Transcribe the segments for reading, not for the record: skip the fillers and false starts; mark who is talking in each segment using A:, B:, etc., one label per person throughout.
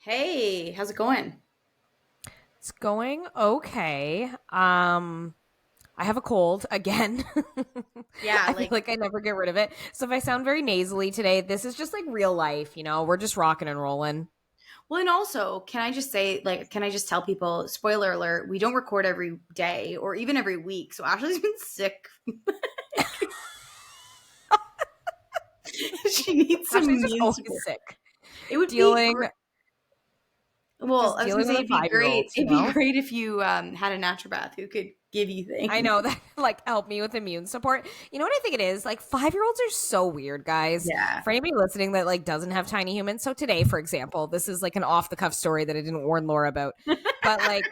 A: Hey, how's it going?
B: It's going okay. I have a cold again.
A: Yeah,
B: I feel like I never get rid of it. So if I sound very nasally today, this is just like real life, we're just rocking and rolling.
A: well, and also, can I just say, can I just tell people, spoiler alert, we don't record every day or even every week. So Ashley's been sick. She needs some
B: Ashley's just
A: immune
B: always
A: support.
B: sick.
A: It would be
B: Dealing
A: great. Well,
B: just
A: I was gonna
B: dealing with
A: say
B: a
A: it'd be
B: 5-year-old,
A: great. It'd be great if you had a naturopath who could give you
B: I
A: things.
B: know that like help me with immune support. You know what I think it is? Like 5-year-olds are so weird, guys.
A: Yeah.
B: For anybody listening that like doesn't have tiny humans. So today, for example, this is like an off the cuff story that I didn't warn Laura about. But like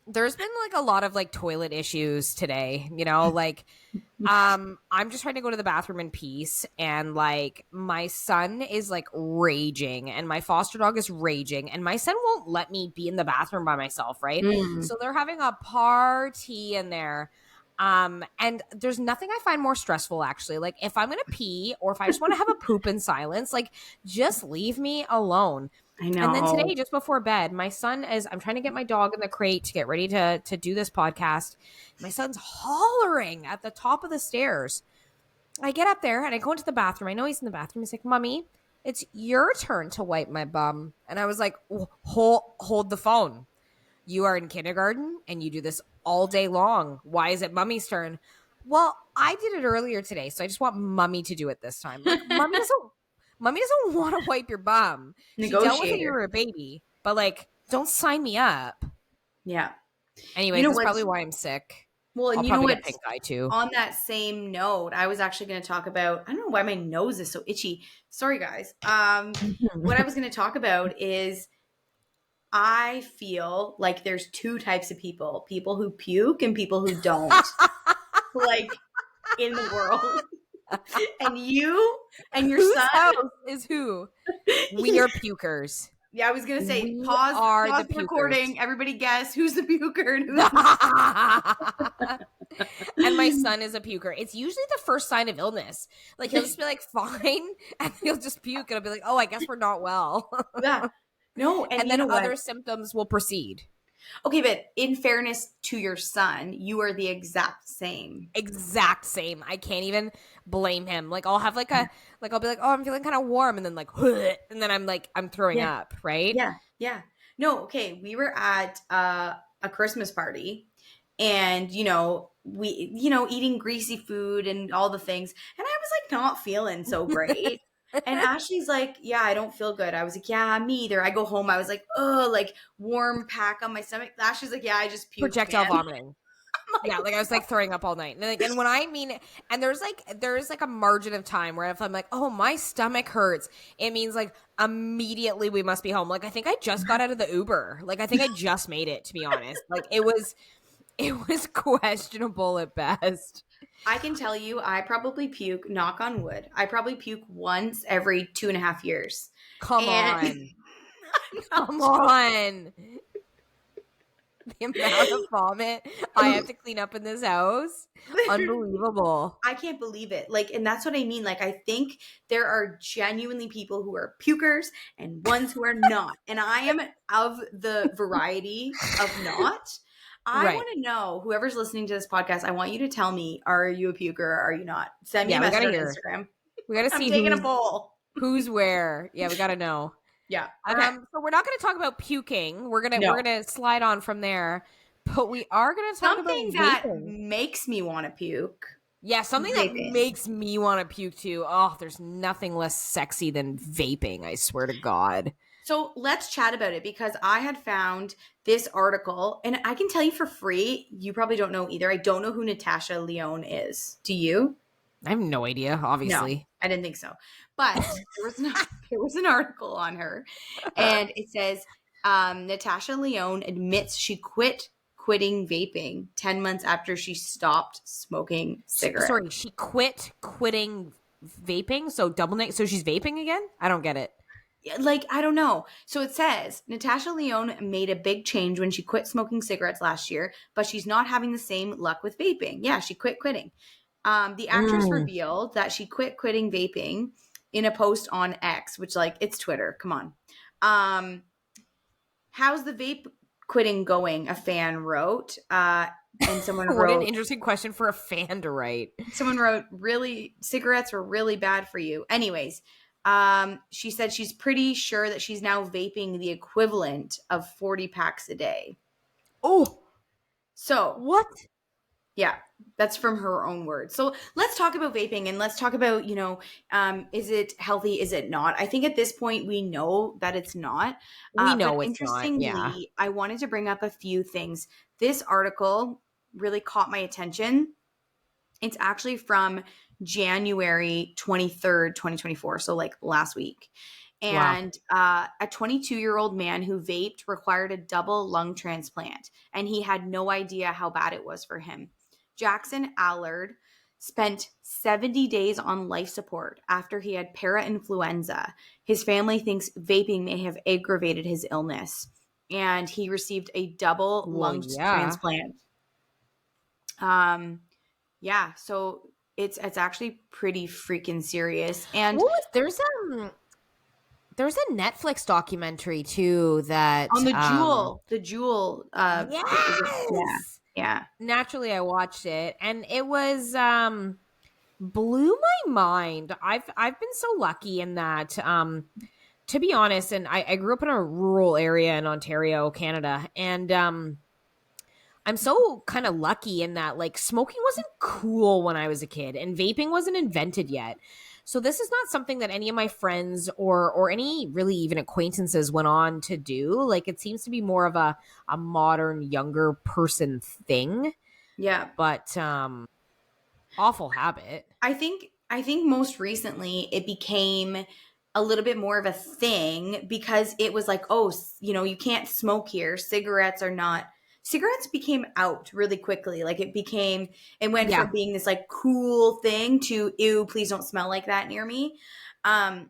B: there's been like a lot of like toilet issues today, I'm just trying to go to the bathroom in peace, and like my son is like raging and my foster dog is raging and my son won't let me be in the bathroom by myself, right?
A: Mm.
B: So they're having a party in there. And there's nothing I find more stressful actually. Like if I'm gonna pee or if I just want to have a poop in silence, like just leave me alone.
A: I
B: And then
A: know.
B: today, just before bed, my son is I'm trying to get my dog in the crate to get ready to do this podcast. My son's hollering at the top of the stairs. I get up there and I go into the bathroom. I know he's in the bathroom. He's like, "Mommy, it's your turn to wipe my bum." And I was like, hold the phone. You are in kindergarten and you do this all day long. Why is it Mummy's turn?" Well, I did it earlier today, so I just want Mummy to do it this time. Like, Mummy doesn't want to wipe your bum. She dealt with it when you
A: Negotiator.
B: were a baby, but like, don't sign me up.
A: Yeah. You
B: Anyways,
A: know
B: that's probably
A: what's
B: why I'm sick.
A: well,
B: I'll
A: and you know
B: probably get
A: what's
B: pink eye too.
A: on that same note, I was actually going to talk about, I don't know why my nose is so itchy. Sorry guys. What I was going to talk about is I feel like there's two types of people, people who puke and people who don't. Like in the world. And you and your
B: Whose
A: son.
B: house is who? We are pukers.
A: Yeah, I was going to say
B: We
A: pause
B: are the
A: pause the
B: pukers.
A: recording. Everybody guess who's the puker and who's
B: And my son is a puker. It's usually the first sign of illness. Like he'll just be like fine, and he'll just puke, and I'll be like, "Oh, I guess we're not well."
A: Yeah. No, and
B: And
A: you
B: then
A: know what?
B: other symptoms will proceed.
A: Okay, but in fairness to your son, you are the exact same.
B: Exact same. I can't even blame him. Like I'll have I'll be like, "Oh, I'm feeling kind of warm," and then like, and then I'm throwing
A: Yeah.
B: up, right?
A: Yeah. Yeah. No, okay. We were at a Christmas party and, eating greasy food and all the things. And I was like not feeling so great. And Ashley's like, yeah, I don't feel good. I was like, yeah, me either. I go home. I was like, oh, like warm pack on my stomach. Ashley's like, yeah, I just puked,
B: Projectile
A: man.
B: vomiting.
A: I'm like,
B: Yeah, like I was like throwing up all night. And when I mean, and there's like a margin of time where if I'm like, oh, my stomach hurts, it means like immediately we must be home. Like I think I just got out of the Uber. Like I think I just made it, to be honest. Like it was questionable at best.
A: I can tell you, I probably puke, knock on wood. I probably puke once every 2.5 years.
B: Come
A: And
B: on.
A: I'm not
B: Come
A: joking.
B: on. The amount of vomit I have to clean up in this house.
A: Literally,
B: Unbelievable.
A: I can't believe it. Like, and that's what I mean. Like, I think there are genuinely people who are pukers and ones who are not. And I am of the variety of not. I
B: Right.
A: want to know, whoever's listening to this podcast, I want you to tell me, are you a puker or are you not? Send me a
B: Yeah, we
A: message
B: gotta
A: on
B: hear.
A: Instagram.
B: We gotta
A: I'm
B: see
A: taking a
B: who's
A: poll.
B: who's where. Yeah, we gotta know.
A: Yeah. Okay.
B: So we're not going to talk about puking. We're gonna
A: No.
B: we're gonna slide on from there, but we are going to talk about
A: Something that
B: vaping.
A: makes me want to puke.
B: Yeah, something that
A: Vaping.
B: makes me want to puke too. Oh, there's nothing less sexy than vaping. I swear to God.
A: So let's chat about it because I had found this article and I can tell you for free. You probably don't know either. I don't know who Natasha Leone is. Do you?
B: I have no idea.
A: No,
B: Obviously,
A: I didn't think so. But there was an article on her and it says Natasha Leone admits she quitting vaping 10 months after she stopped smoking cigarettes.
B: sorry, she quitting vaping. So so she's vaping again. I don't get it.
A: Like, I don't know. So it says Natasha Leone made a big change when she quit smoking cigarettes last year, but she's not having the same luck with vaping. Yeah, she quitting. The actress
B: Mm.
A: revealed that she quitting vaping in a post on X, which, like, it's Twitter. Come on. how's the vape quitting going? A fan wrote. And
B: What an interesting question for a fan to write.
A: someone wrote, really, cigarettes were really bad for you. Anyways, she said she's pretty sure that she's now vaping the equivalent of 40 packs a day.
B: Oh,
A: So,
B: what?
A: yeah, that's from her own words. So let's talk about vaping, and let's talk about, is it healthy? Is it not? I think at this point we know that it's not.
B: We
A: But
B: know it's not. Yeah.
A: interestingly, I wanted to bring up a few things. This article really caught my attention. It's actually from January 23rd, 2024. So like last week.
B: Wow.
A: And a 22-year-old man who vaped required a double lung transplant, and he had no idea how bad it was for him. Jackson Allard spent 70 days on life support after he had parainfluenza. His family thinks vaping may have aggravated his illness, and he received a double lung transplant. Yeah, so it's actually pretty freaking serious. And
B: there's a Netflix documentary too that
A: on the Jewel,
B: yes,
A: yeah.
B: Naturally, I watched it, and it was blew my mind. I've been so lucky in that, to be honest, and I grew up in a rural area in Ontario, Canada, and I'm so kind of lucky in that, like, smoking wasn't cool when I was a kid, and vaping wasn't invented yet. So this is not something that any of my friends or any really even acquaintances went on to do. Like, it seems to be more of a modern younger person thing.
A: Yeah.
B: But awful habit.
A: I think most recently it became a little bit more of a thing because it was like, oh, you can't smoke here. Cigarettes became out really quickly. Like it went from being this like cool thing to, ew, please don't smell like that near me. And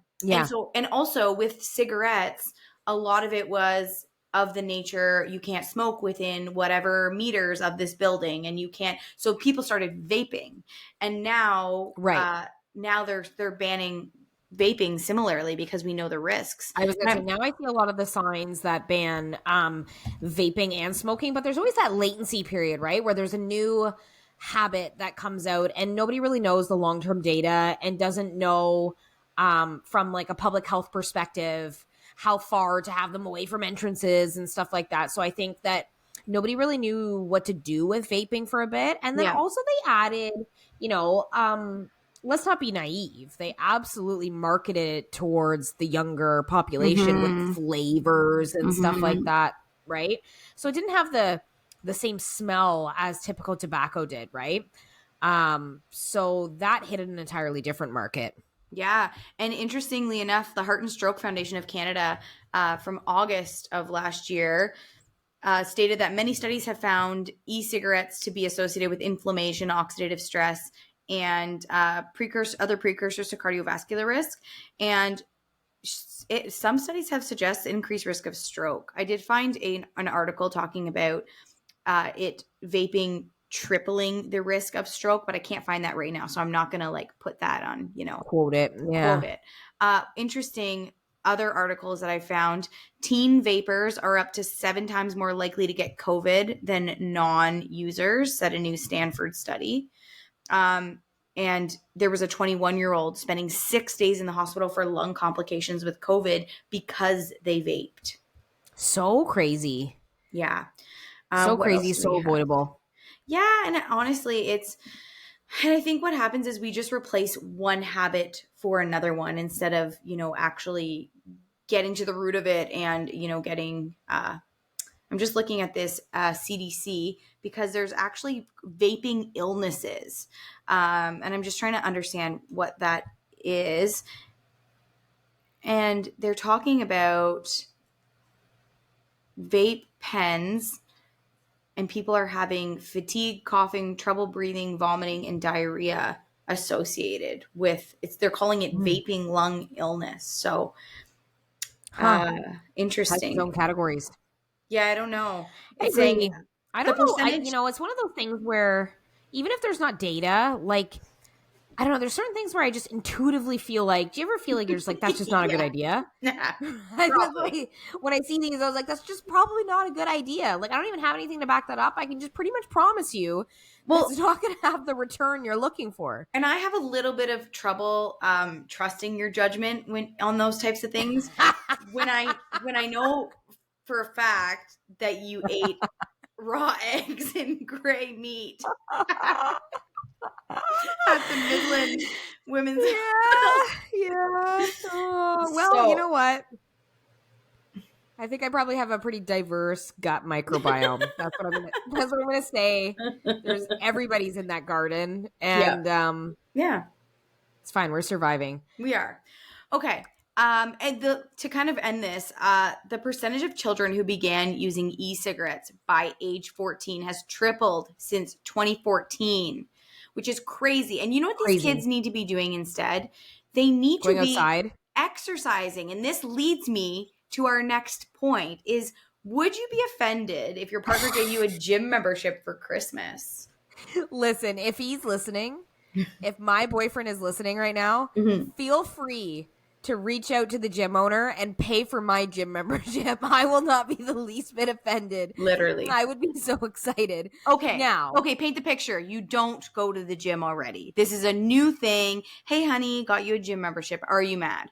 A: also with cigarettes, a lot of it was of the nature, you can't smoke within whatever meters of this building, and you can't. So people started vaping, and now, now they're banning vaping similarly because we know the risks.
B: I was going to say, now I see a lot of the signs that ban vaping and smoking, but there's always that latency period, right? Where there's a new habit that comes out and nobody really knows the long-term data and doesn't know from like a public health perspective how far to have them away from entrances and stuff like that. So I think that nobody really knew what to do with vaping for a bit. And then also they added, let's not be naive. They absolutely marketed it towards the younger population with flavors and stuff like that, right? So it didn't have the same smell as typical tobacco did, right? So that hit an entirely different market.
A: Yeah. And interestingly enough, the Heart and Stroke Foundation of Canada from August of last year stated that many studies have found e-cigarettes to be associated with inflammation, oxidative stress, and other precursors to cardiovascular risk. And some studies have suggested increased risk of stroke. I did find an article talking about vaping tripling the risk of stroke, but I can't find that right now. So I'm not going to like put that on,
B: quote it. Yeah.
A: Quote it. Interesting other articles that I found. Teen vapors are up to 7 times more likely to get COVID than non-users, said a new Stanford study. And there was a 21-year-old spending 6 days in the hospital for lung complications with COVID because they vaped.
B: So crazy.
A: Yeah.
B: So crazy, so avoidable.
A: Yeah, and honestly, and I think what happens is we just replace one habit for another one instead of, actually getting to the root of it and, getting, I'm just looking at this CDC because there's actually vaping illnesses. And I'm just trying to understand what that is. And they're talking about vape pens. And people are having fatigue, coughing, trouble breathing, vomiting, and diarrhea associated with they're calling it vaping lung illness. So interesting.
B: Has its own categories.
A: Yeah, I don't know.
B: I agree. I don't know. It's one of those things where even if there's not data, like I don't know. There's certain things where I just intuitively feel like, do you ever feel like you're just like, that's just not a good idea?
A: Yeah,
B: Like, when I see these, I was like, that's just probably not a good idea. Like, I don't even have anything to back that up. I can just pretty much promise you
A: well,
B: that's not going to have the return you're looking for.
A: and I have a little bit of trouble trusting your judgment when on those types of things. When I know for a fact that you ate raw eggs and gray meat at the Midland Women's Hospital.
B: Yeah. Oh, well, you
A: So
B: know what? I think I probably have a pretty diverse gut microbiome. That's what I'm gonna say. There's everybody's in that garden,
A: yeah,
B: and
A: yeah,
B: it's fine. We're surviving.
A: we are. Okay. And to kind of end this, the percentage of children who began using e-cigarettes by age 14 has tripled since 2014, which is crazy. And you know what these
B: Crazy.
A: kids need to be doing instead? They need
B: Going
A: to be
B: outside.
A: exercising. And this leads me to our next point is, would you be offended if your partner gave you a gym membership for Christmas?
B: Listen, if he's listening, if my boyfriend is listening right now,
A: Mhm.
B: feel free to reach out to the gym owner and pay for my gym membership. I will not be the least bit offended.
A: Literally.
B: I would be so excited.
A: Okay.
B: Now,
A: Okay, paint the picture. You don't go to the gym already. This is a new thing. Hey, honey, got you a gym membership. Are you mad?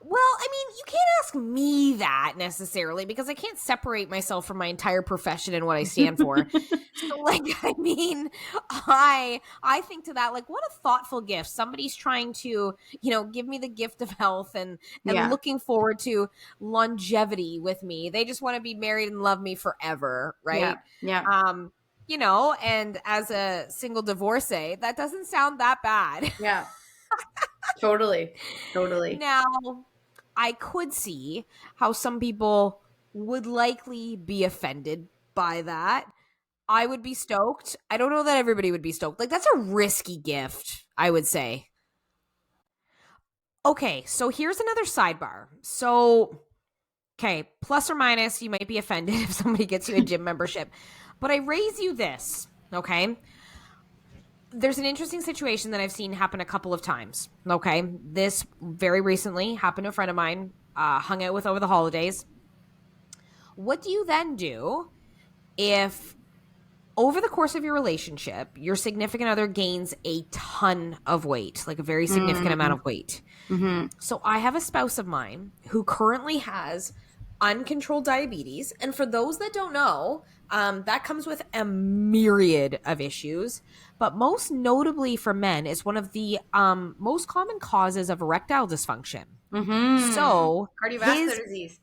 B: well, I mean, you can't ask me that necessarily because I can't separate myself from my entire profession and what I stand for. So, like, I mean, I think to that, like, what a thoughtful gift. Somebody's trying to, give me the gift of health and
A: Yeah.
B: looking forward to longevity with me. They just want to be married and love me forever,
A: Yeah.
B: right?
A: Yeah.
B: And as a single divorcee, that doesn't sound that bad.
A: Yeah. Totally. Totally.
B: Now, I could see how some people would likely be offended by that. I would be stoked. I don't know that everybody would be stoked. Like, that's a risky gift, I would say. Okay, so here's another sidebar. So, okay, plus or minus, you might be offended if somebody gets you a gym membership. But I raise you this, okay? There's an interesting situation that I've seen happen a couple of times. Okay. This very recently happened to a friend of mine, hung out with over the holidays. What do you then do if over the course of your relationship, your significant other gains a ton of weight, like a very significant amount of weight?
A: Mm-hmm.
B: So I have a spouse of mine who currently has uncontrolled diabetes. And for those that don't know, that comes with a myriad of issues. But most notably for men, is one of the most common causes of erectile dysfunction.
A: Mm-hmm.
B: So
A: Cardiovascular disease.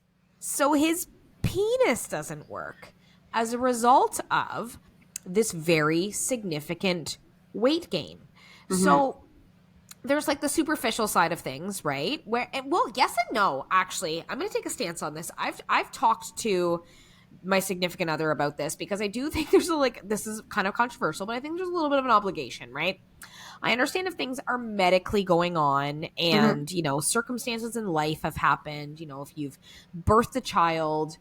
B: his penis doesn't work as a result of this very significant weight gain.
A: Mm-hmm.
B: So there's like the superficial side of things, right? Well, yes and no, actually. I'm going to take a stance on this. I've talked to my significant other about this because I do think this is kind of controversial, but I think there's a little bit of an obligation, right? I understand if things are medically going on and, circumstances in life have happened, if you've birthed a child,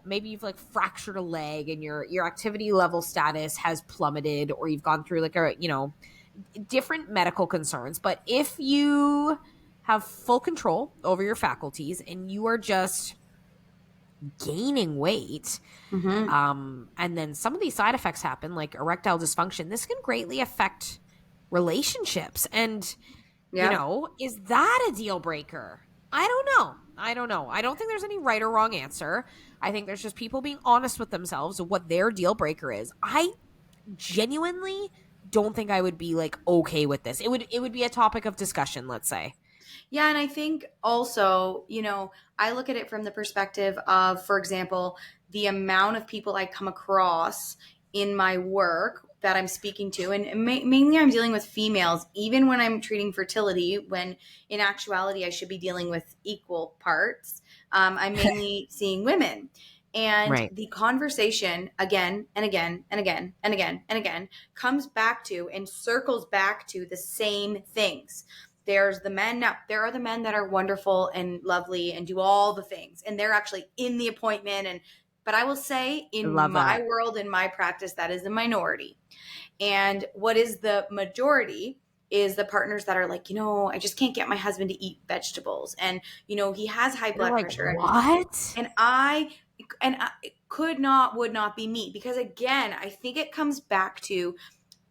B: maybe you've like fractured a leg and your activity level status has plummeted, or you've gone through like different medical concerns. But if you have full control over your faculties and you are just gaining weight, and then some of these side effects happen, like erectile dysfunction, this can greatly affect relationships. And, is that a deal breaker? I don't know. I don't think there's any right or wrong answer. I think there's just people being honest with themselves of what their deal breaker is. I genuinely don't think I would be like okay with this. It would be a topic of discussion, let's say.
A: Yeah, and I think also, I look at it from the perspective of, for example, the amount of people I come across in my work that I'm speaking to, and mainly I'm dealing with females, even when I'm treating fertility, when in actuality I should be dealing with equal parts. I'm mainly seeing women. And
B: Right.
A: the conversation again and again and again and again and again comes back to and circles back to the same things. There's the men. Now, there are the men that are wonderful and lovely and do all the things, and they're actually in the appointment. But I will say, in my world, in my practice, that is the minority. And what is the majority is the partners that are like, I just can't get my husband to eat vegetables. And, he has high
B: You're
A: blood
B: like,
A: pressure.
B: what?
A: And I would not be me, because again, I think it comes back to,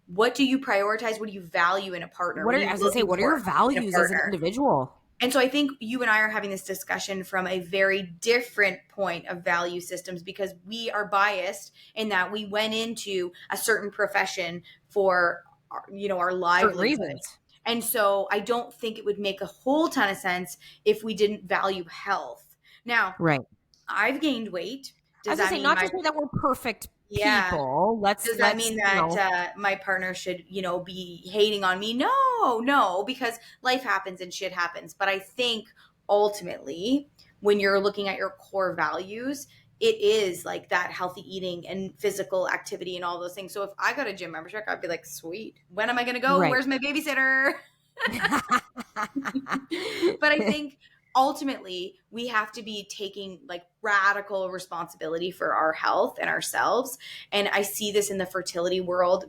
A: what do you prioritize? What do you value in a partner? What are you
B: I was gonna say,
A: looking
B: what are your
A: for in a
B: values as an
A: partner?
B: individual?
A: And so I think you and I are having this discussion from a very different point of value systems, because we are biased in that we went into a certain profession for our
B: Certain
A: livelihood.
B: reasons.
A: And so I don't think it would make a whole ton of sense if we didn't value health. Now,
B: Right.
A: I've gained weight.
B: I
A: Does
B: was gonna
A: that
B: say,
A: mean
B: not
A: my
B: to say that we're perfect
A: yeah,
B: people.
A: does that
B: Let's
A: mean that my partner should, be hating on me? No, because life happens and shit happens. But I think ultimately, when you're looking at your core values, it is like that healthy eating and physical activity and all those things. So if I got a gym membership, I'd be like, sweet. When am I going to go?
B: right.
A: Where's my babysitter? But I think ultimately we have to be taking like radical responsibility for our health and ourselves. And I see this in the fertility world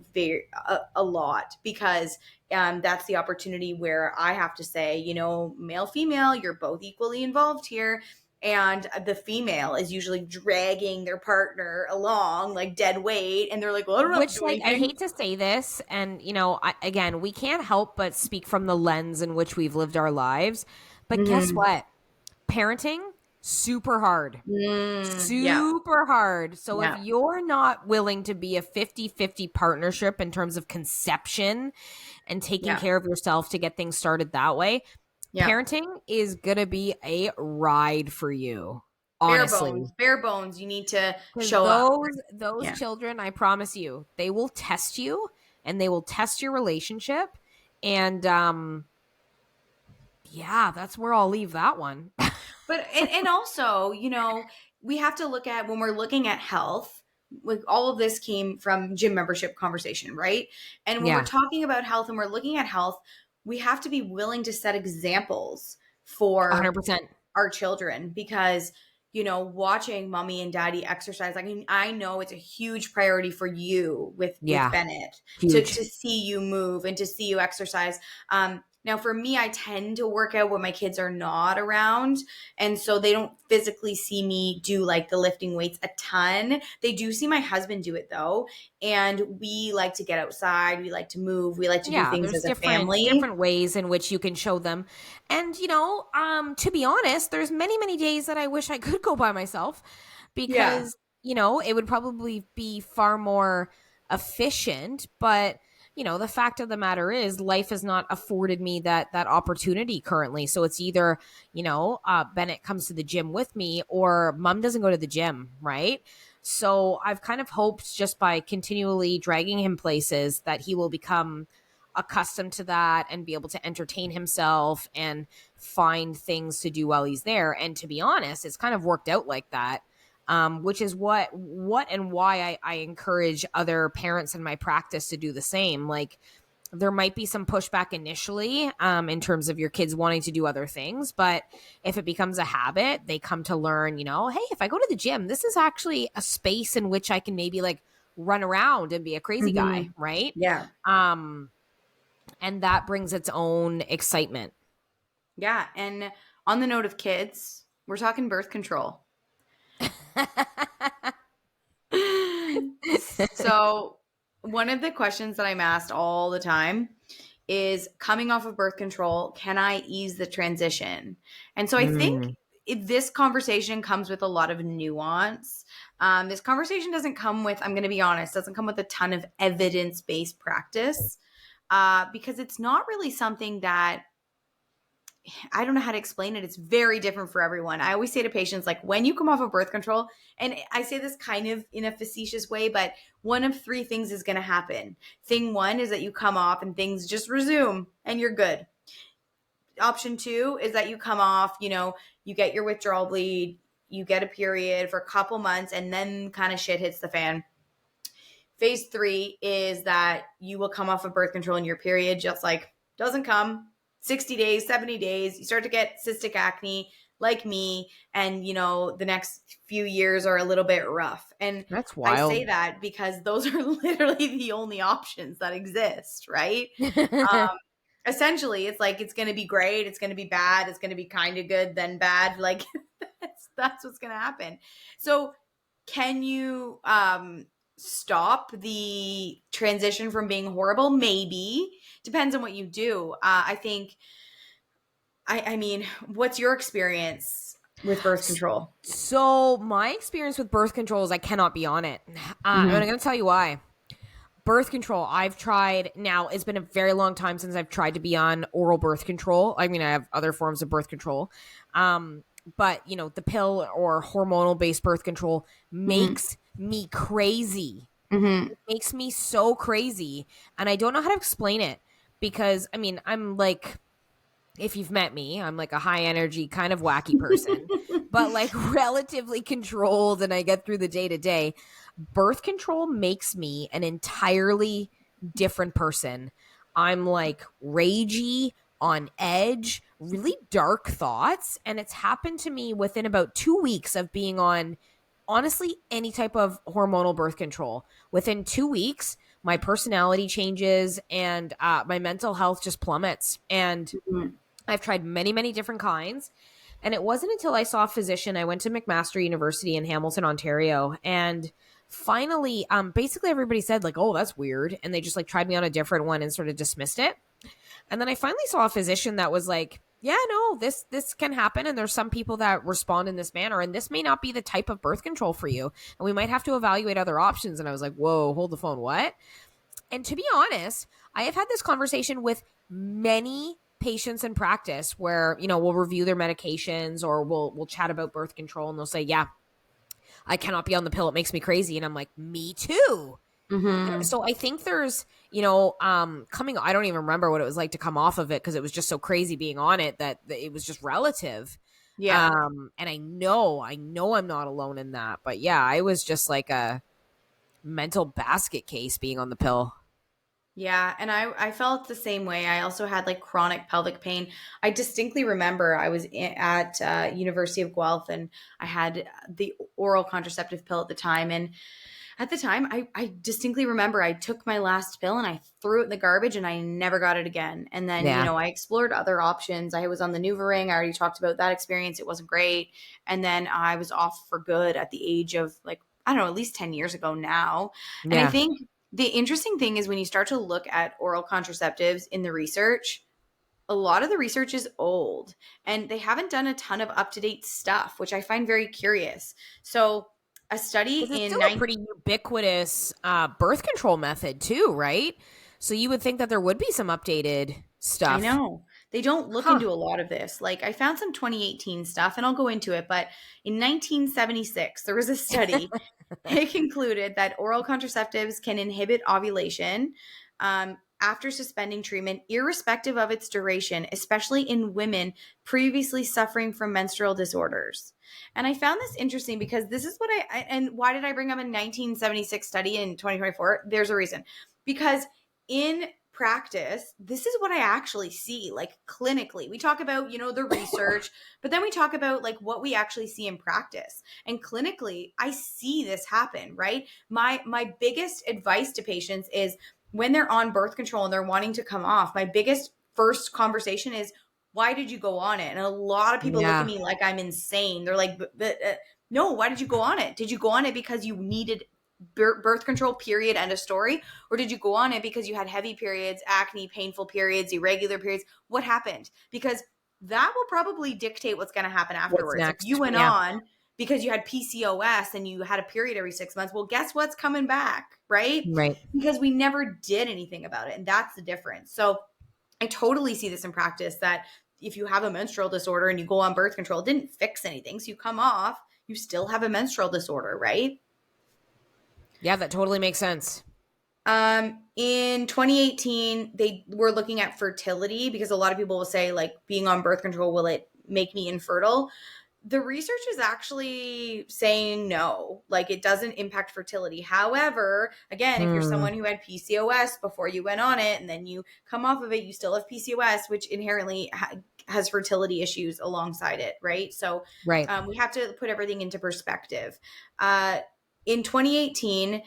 A: a lot, because that's the opportunity where I have to say, male, female, you're both equally involved here. And the female is usually dragging their partner along like dead weight. And they're like, well, I don't have to
B: Which,
A: do
B: like, I
A: anything.
B: hate to say this, and again, we can't help but speak from the lens in which we've lived our lives. But guess
A: Mm-hmm.
B: what? Parenting, super hard.
A: Yeah.
B: Super hard. So if
A: Yeah.
B: you're not willing to be a 50-50 partnership in terms of conception and taking
A: Yeah.
B: care of yourself to get things started that way,
A: Yeah.
B: parenting is going to be a ride for you. Honestly.
A: Bare bones. You need to
B: Because
A: show up.
B: those
A: Yeah.
B: children, I promise you, they will test you and they will test your relationship. And yeah, that's where I'll leave that one.
A: But and also, we have to look at, when we're looking at health, like all of this came from gym membership conversation, right? And when we're
B: Yeah,
A: talking about health and we're looking at health, we have to be willing to set examples for
B: 100%.
A: our children, because watching mommy and daddy exercise, I mean, I know it's a huge priority for you with
B: Yeah,
A: Bennett
B: huge.
A: to see you move and to see you exercise. Now for me, I tend to work out when my kids are not around, and so they don't physically see me do like the lifting weights a ton. They do see my husband do it though, and we like to get outside, we like to move, we like to do
B: Yeah,
A: things
B: there's
A: as a
B: different
A: family.
B: ways in which you can show them. And to be honest, there's many days that I wish I could go by myself
A: Yeah.
B: because, it would probably be far more efficient, but the fact of the matter is life has not afforded me that opportunity currently. So it's either, Bennett comes to the gym with me or mom doesn't go to the gym, right? So I've kind of hoped just by continually dragging him places that he will become accustomed to that and be able to entertain himself and find things to do while he's there. And to be honest, it's kind of worked out like that. Which is what and why I encourage other parents in my practice to do the same. Like there might be some pushback initially in terms of your kids wanting to do other things, but if it becomes a habit, they come to learn, hey, if I go to the gym, this is actually a space in which I can maybe like run around and be a crazy guy,
A: Mhm.
B: right?
A: Yeah.
B: Um, and that brings its own excitement.
A: Yeah. And on the note of kids, we're talking birth control. So, one of the questions that I'm asked all the time is, coming off of birth control, can I ease the transition? And so I think
B: Mm,
A: this conversation comes with a lot of nuance. This conversation doesn't come with, I'm going to be honest, doesn't come with a ton of evidence based practice, because it's not really something that, I don't know how to explain it. It's very different for everyone. I always say to patients, like, when you come off of birth control, and I say this kind of in a facetious way, but one of three things is going to happen. Thing one is that you come off and things just resume and you're good. Option two is that you come off, you get your withdrawal bleed, you get a period for a couple months, and then kind of shit hits the fan. Phase three is that you will come off of birth control and your period just like doesn't come. 60 days, 70 days, you start to get cystic acne like me. And, the next few years are a little bit rough. And
B: that's
A: I say
B: wild.
A: that because those are literally the only options that exist, right? essentially it's like it's going to be great, it's going to be bad, it's going to be kind of good then bad, like that's what's going to happen. So can you stop the transition from being horrible? Maybe. Depends on what you do. I think I mean, what's your experience with birth control?
B: So my experience with birth control is I cannot be on it. And I'm
A: Mm-hmm.
B: going to tell you why. Birth control, I've tried now. It's been a very long time since I've tried to be on oral birth control. I mean, I have other forms of birth control. But, the pill or hormonal based birth control
A: Mm-hmm.
B: makes me crazy.
A: Mm-hmm.
B: It makes me so crazy. And I don't know how to explain it because, I mean, I'm like, if you've met me, I'm like a high energy kind of wacky person, but like relatively controlled and I get through the day to day. Birth control makes me an entirely different person. I'm like ragey, on edge, really dark thoughts. And it's happened to me within about 2 weeks of being on, honestly, any type of hormonal birth control. Within 2 weeks, my personality changes and my mental health just plummets. And
A: Mm-hmm.
B: I've tried many, many different kinds. And it wasn't until I saw a physician. I went to McMaster University in Hamilton, Ontario. And finally, basically everybody said, like, oh, that's weird. And they just like tried me on a different one and sort of dismissed it. And then I finally saw a physician that was like, yeah, no, this can happen. And there's some people that respond in this manner. And this may not be the type of birth control for you. And we might have to evaluate other options. And I was like, whoa, hold the phone. What? And to be honest, I have had this conversation with many patients in practice where, we'll review their medications or we'll chat about birth control and they'll say, yeah, I cannot be on the pill. It makes me crazy. And I'm like, me too.
A: Mm-hmm.
B: So I think there's, coming, I don't even remember what it was like to come off of it because it was just so crazy being on it that it was just relative.
A: Yeah.
B: And I know I'm not alone in that. But yeah, I was just like a mental basket case being on the pill.
A: Yeah, and I felt the same way. I also had like chronic pelvic pain. I distinctly remember I was at University of Guelph and I had the oral contraceptive pill at the time. And at the time, I distinctly remember I took my last pill and I threw it in the garbage and I never got it again. And then,
B: Yeah.
A: I explored other options. I was on the NuvaRing. I already talked about that experience. It wasn't great. And then I was off for good at the age of like, I don't know, at least 10 years ago now. And I
B: Yeah.
A: think the interesting thing is when you start to look at oral contraceptives in the research, a lot of the research is old and they haven't done a ton of up to date stuff, which I find very curious. So, a study
B: Because it's
A: in
B: still a pretty ubiquitous birth control method, too, right? So you would think that there would be some updated
A: I
B: stuff.
A: know. They don't look
B: Huh.
A: into a lot of this. Like I found some 2018 stuff and I'll go into it, but in 1976 there was a study. It concluded that oral contraceptives can inhibit ovulation after suspending treatment, irrespective of its duration, especially in women previously suffering from menstrual disorders. And I found this interesting because this is what and why did I bring up a 1976 study in 2024? There's a reason. Because in practice, this is what I actually see, like clinically. We talk about, the research, but then we talk about like what we actually see in practice. And clinically, I see this happen, right? My biggest advice to patients is when they're on birth control and they're wanting to come off, my biggest first conversation is, why did you go on it? And a lot of people look at
B: Yeah.
A: me like I'm insane. They're like, no, why did you go on it? Did you go on it because you needed birth control, period, end of story? Or did you go on it because you had heavy periods, acne, painful periods, irregular periods? What happened? Because that will probably dictate what's going to happen
B: What's
A: afterwards. If you
B: next?
A: went
B: Yeah.
A: on because you had PCOS and you had a period every 6 months, well, guess what's coming back, right?
B: Right.
A: Because we never did anything about it. And that's the difference. So I totally see this in practice that if you have a menstrual disorder and you go on birth control, it didn't fix anything. So you come off, you still have a menstrual disorder, right?
B: Yeah, that totally makes sense.
A: In 2018, they were looking at fertility because a lot of people will say, like, being on birth control, will it make me infertile? The research is actually saying no, like it doesn't impact fertility. However, again, if you're
B: Hmm.
A: someone who had PCOS before you went on it and then you come off of it, you still have PCOS, which inherently has fertility issues alongside it, right? So
B: Right.
A: we have to put everything into perspective. In 2018,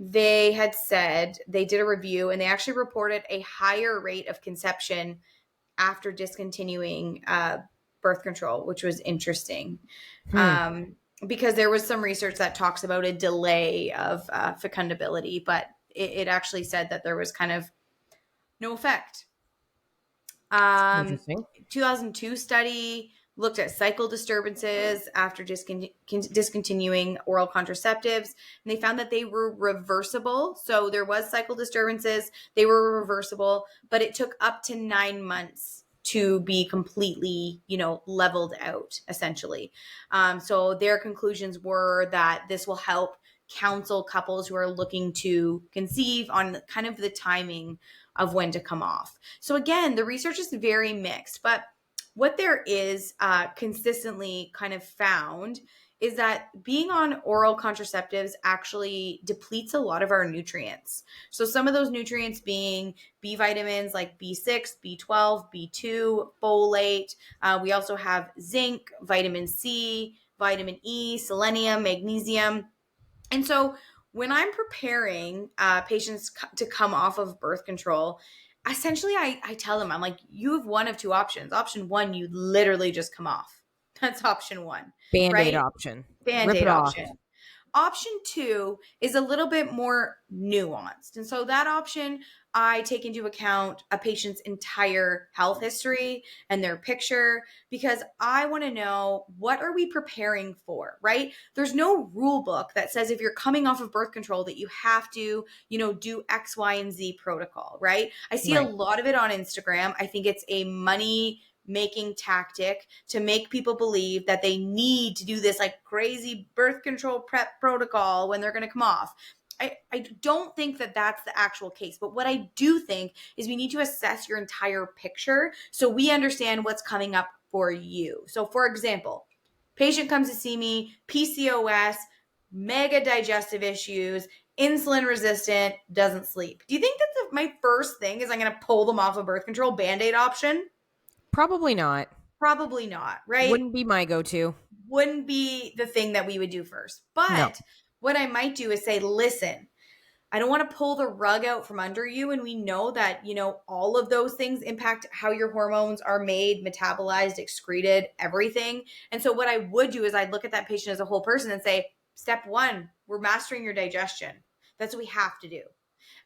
A: they had said they did a review and they actually reported a higher rate of conception after discontinuing birth control, which was interesting.
B: Hmm.
A: Because there was some research that talks about a delay of fecundability, but it actually said that there was kind of no effect.
B: Interesting.
A: 2002 study looked at cycle disturbances after discontinuing oral contraceptives, and they found that they were reversible. So there was cycle disturbances, they were reversible, but it took up to 9 months to be completely, leveled out, essentially. So their conclusions were that this will help counsel couples who are looking to conceive on kind of the timing of when to come off. So again, the research is very mixed, but what there is consistently kind of found is that being on oral contraceptives actually depletes a lot of our nutrients. So some of those nutrients being B vitamins like B6, B12, B2, folate. We also have zinc, vitamin C, vitamin E, selenium, magnesium. And so when I'm preparing patients to come off of birth control, essentially I tell them, I'm like, you have one of two options. Option one, you literally just come off. That's option one,
B: Band-aid
A: right?
B: option. Rip
A: Band-aid
B: it off.
A: option. Option two is a little bit more nuanced. And so that option, I take into account a patient's entire health history and their picture because I want to know what are we preparing for, right? There's no rule book that says if you're coming off of birth control that you have to, do X, Y, and Z protocol, right? I see a
B: Right.
A: lot of it on Instagram. I think it's a money making tactic to make people believe that they need to do this like crazy birth control prep protocol when they're going to come off. I don't think that that's the actual case. But what I do think is we need to assess your entire picture so we understand what's coming up for you. So, for example, patient comes to see me, PCOS, mega digestive issues, insulin resistant, doesn't sleep. Do you think that my first thing is I'm going to pull them off a birth control band-aid option?
B: Probably not.
A: Probably not, right?
B: Wouldn't be my go-to.
A: Wouldn't be the thing that we would do first.
B: No.
A: But what I might do is say, listen, I don't want to pull the rug out from under you. And we know that, all of those things impact how your hormones are made, metabolized, excreted, everything. And so what I would do is I'd look at that patient as a whole person and say, step one, we're mastering your digestion. That's what we have to do.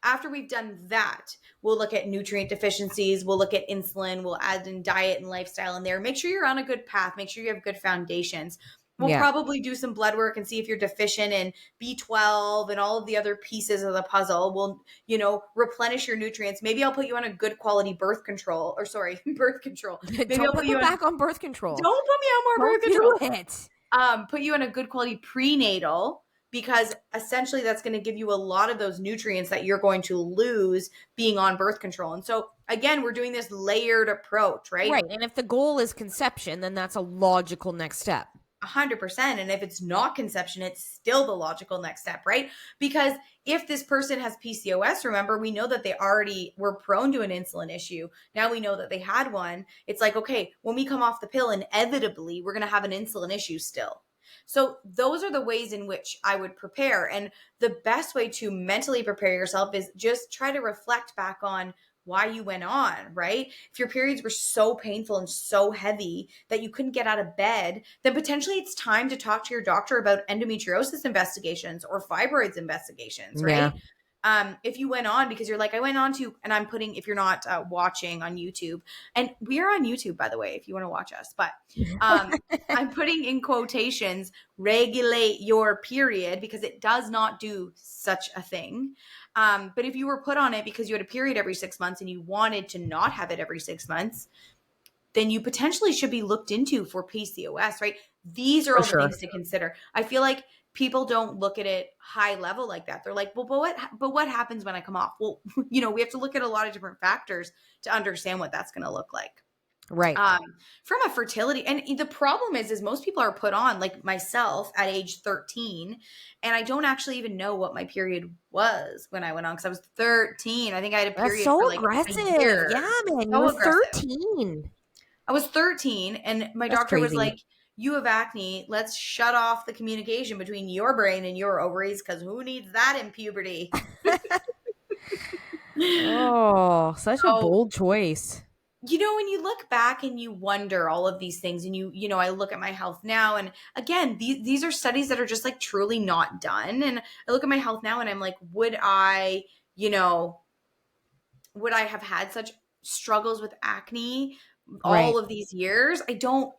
A: After we've done that, we'll look at nutrient deficiencies. We'll look at insulin. We'll add in diet and lifestyle in there. Make sure you're on a good path. Make sure you have good foundations. We'll
B: Yeah.
A: probably do some blood work and see if you're deficient in B12 and all of the other pieces of the puzzle. We'll, replenish your nutrients. Maybe I'll put you on a good quality birth control or sorry, birth control. Maybe
B: Don't
A: I'll
B: put
A: put you
B: them
A: on,
B: back on birth control.
A: don't put me on more
B: Don't
A: birth control.
B: do it.
A: Put you on a good quality prenatal because essentially that's going to give you a lot of those nutrients that you're going to lose being on birth control. And so again, we're doing this layered approach, right?
B: Right. And if the goal is conception, then that's a logical next step.
A: 100%. And if it's not conception, it's still the logical next step, right? Because if this person has PCOS, remember, we know that they already were prone to an insulin issue. Now we know that they had one. It's like, okay, when we come off the pill, inevitably, we're going to have an insulin issue still. So those are the ways in which I would prepare. And the best way to mentally prepare yourself is just try to reflect back on why you went on, right? If your periods were so painful and so heavy that you couldn't get out of bed, then potentially it's time to talk to your doctor about endometriosis investigations or fibroids investigations, right?
B: Yeah.
A: If you went on because you're like, I went on to, and I'm putting, if you're not watching on YouTube, and we are on YouTube, by the way, if you want to watch us, but I'm putting in quotations, regulate your period because it does not do such a thing. But if you were put on it because you had a period every 6 months and you wanted to not have it every 6 months, then you potentially should be looked into for PCOS, right? These are
B: For
A: all the
B: sure.
A: things to consider. I feel like people don't look at it high level like that. They're like, well, but what happens when I come off? Well, we have to look at a lot of different factors to understand what that's going to look like.
B: Right.
A: From a fertility, and the problem is most people are put on, like myself at age 13, and I don't actually even know what my period was when I went on because I was 13. I think I had a
B: That's
A: period
B: so
A: for like
B: aggressive.
A: a year.
B: Yeah, man. You
A: So
B: were
A: aggressive.
B: 13.
A: I was 13 and my
B: That's
A: doctor was
B: crazy.
A: like, you have acne. Let's shut off the communication between your brain and your ovaries, because who needs that in puberty?
B: Oh, such a
A: So,
B: bold choice.
A: when you look back and you wonder all of these things, and I look at my health now, and again, these are studies that are just like truly not done. And I look at my health now and I'm like, you know, would I have had such struggles with acne all
B: Right.
A: of these years? I don't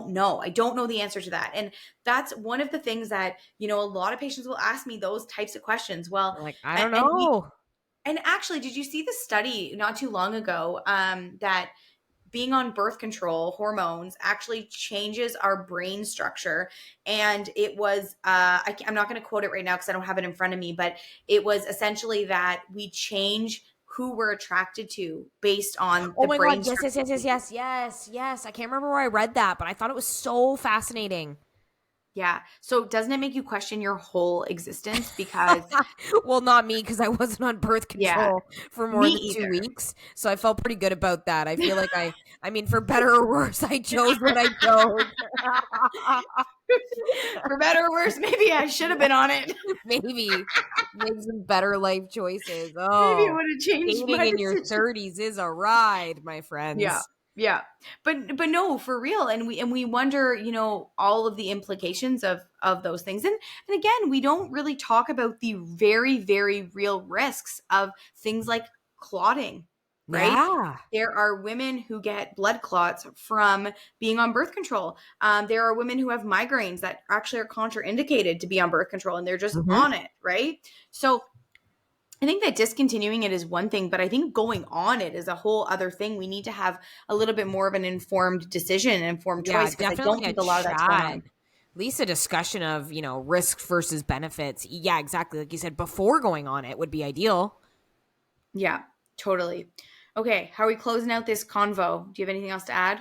A: know. I don't know the answer to that. And that's one of the things that, a lot of patients will ask me those types of questions. Well,
B: You're like, I
A: and,
B: don't
A: and we
B: know.
A: and actually, did you see the study not too long ago that being on birth control hormones actually changes our brain structure? And it was I'm not going to quote it right now because I don't have it in front of me, but it was essentially that we change who we're attracted to based on
B: Oh
A: the
B: my God.
A: brain
B: Yes,
A: structure.
B: yes, yes, yes, yes, yes, yes. I can't remember where I read that, but I thought it was so fascinating.
A: Yeah, so doesn't it make you question your whole existence? Because
B: Well, not me, because I wasn't on birth
A: yeah,
B: control for
A: me
B: more than
A: either.
B: 2 weeks. So I felt pretty good about that. I feel like I mean, for better or worse, I chose what I chose.
A: For better or worse, maybe I should have been on it.
B: Maybe make some better life choices.
A: Maybe it
B: Oh,
A: would have changed
B: dating
A: my
B: in your
A: decision.
B: 30s is a ride, my
A: Yeah.
B: friends.
A: Yeah. But no, for real. And we wonder, all of the implications of those things. And again, we don't really talk about the very, very real risks of things like clotting, right?
B: Yeah.
A: There are women who get blood clots from being on birth control. There are women who have migraines that actually are contraindicated to be on birth control, and they're just
B: Hmm.
A: on it, right? So I think that discontinuing it is one thing, but I think going on it is a whole other thing. We need to have a little bit more of an informed decision, an informed
B: Yeah,
A: choice, because I don't
B: definitely a
A: think a lot of that's going
B: chat.
A: on.
B: At least a discussion of, risk versus benefits. Yeah, exactly. Like you said, before going on it would be ideal.
A: Yeah, totally. Okay, how are we closing out this convo? Do you have anything else to add?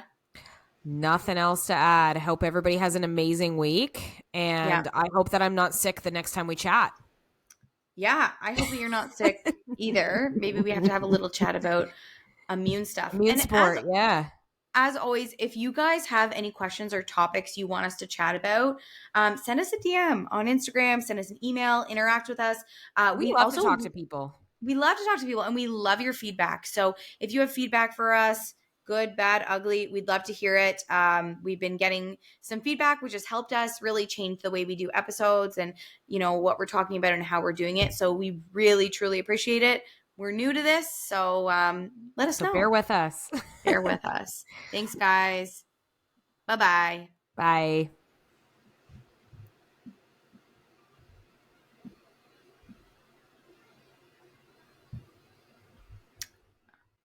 B: Nothing else to add. Hope everybody has an amazing week.
A: Yeah.
B: And I hope that I'm not sick the next time we chat.
A: Yeah, I hope that you're not sick either. Maybe we have to have a little chat about immune stuff.
B: Immune
A: And as
B: support. Yeah.
A: as always, if you guys have any questions or topics you want us to chat about, send us a DM on Instagram, send us an email, interact with us.
B: We
A: We
B: love to
A: also
B: talk to people.
A: we love to talk to people, and we love your feedback. So if you have feedback for us, good, bad, ugly, we'd love to hear it. We've been getting some feedback, which has helped us really change the way we do episodes and, what we're talking about and how we're doing it. So we really, truly appreciate it. We're new to this, so let us
B: So bear
A: know.
B: with us.
A: Bear with us. Thanks, guys. Bye-bye.
B: Bye.